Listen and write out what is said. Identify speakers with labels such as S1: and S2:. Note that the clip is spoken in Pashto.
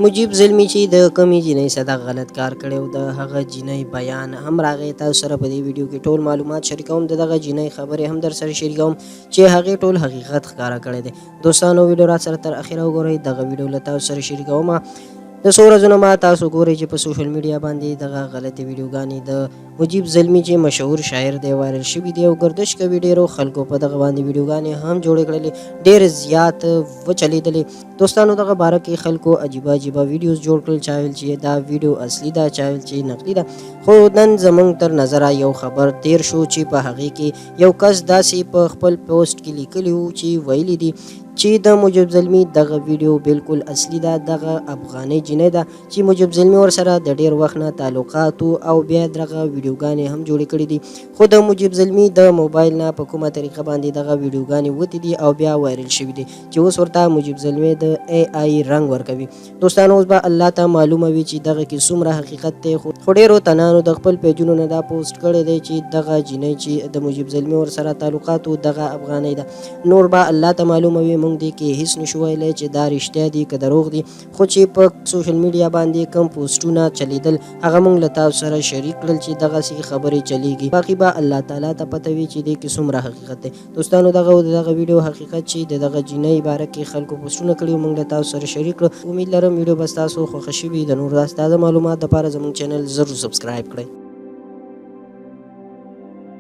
S1: مجيب زلمی چې د کمی جنۍ سره غلط کار کړو د هغه جنۍ بیان هم راغی تاسو سره په دې ویډیو کې ټول معلومات شریکوم دغه جنۍ خبرې هم در سره شریکوم چې هغه ټول حقیقت ښکارا کړی دی دوستانو ویډیو را سره تر اخره وګورئ دغه ویډیو له تاسو سره شریکوم د څو ورځو نه ما تاسو ګورئ چې په سوشل میډیا باندې دغه غلطي ویډیوګانې د مجيب زلمی چې مشهور شاعر دی وایرل شوي دی او ګردش کوي ډیرو خلکو په دغه باندې ویډیوګانې هم جوړې کړلې ډېر زیات وچلیدلې دوستانو دغه باره کې خلکو عجیبه ویډیوز جوړ کړل چا ویل چې دا ویډیو اصلي ده چا ویل چې نقلي ده خو نن زموږ تر نظره یو خبر تیر شو چې په هغې کې یو کس داسې په خپل پوسټ کې لیکلی و چې ویلي دي چې د مجيب زلمی دغه ویډیو بالکل اصلي ده دغه افغاني جنۍ ده چې مجيب زلمی ورسره د ډیر وخت نه تعلقات او بیا دغه ویډیوګانې هم جوړې کړې دي خو د مجيب زلمی د موبایل نه په کومه طریقه باندې دغه ویډیوګانې وتې دي او بیا وایرل شوي دي چې اوس ورته مجيب زلمی د AI رنګ ورکوي دوستانو اوس به الله ته معلومه وي چې دغه کې څومره حقیقت دی خو ډیرو تنانو د خپل پیجونو نه دا پوسټ کړی دی چې دغه جنۍ چې د مجيب زلمی ورسره تعلقات دغه افغاني ده نور به الله ته معلومه وي موږ دې کې هیڅ نشو ویلی چې دا رښتیا دي که دروغ دي خو چې په سوشل میډیا باندې کم پوسټونه چلیدل هغه موږ له تاسو سره شریک کړل چې دغسې خبرې چلیږي باقي به الله تعالی ته پته وي چې دې کې څومره حقیقت دی دوستانو دغه ویډیو حقیقت چې د دغه جنۍ باره کې خلکو پوسټونه کړي موږ له تاسو سره شریک کړو امید لرم ویډیو به ستاسو خوښه شوي د نور داسې تازه معلومات دپاره زموږ چینل ضرور سبسکرایب کړئ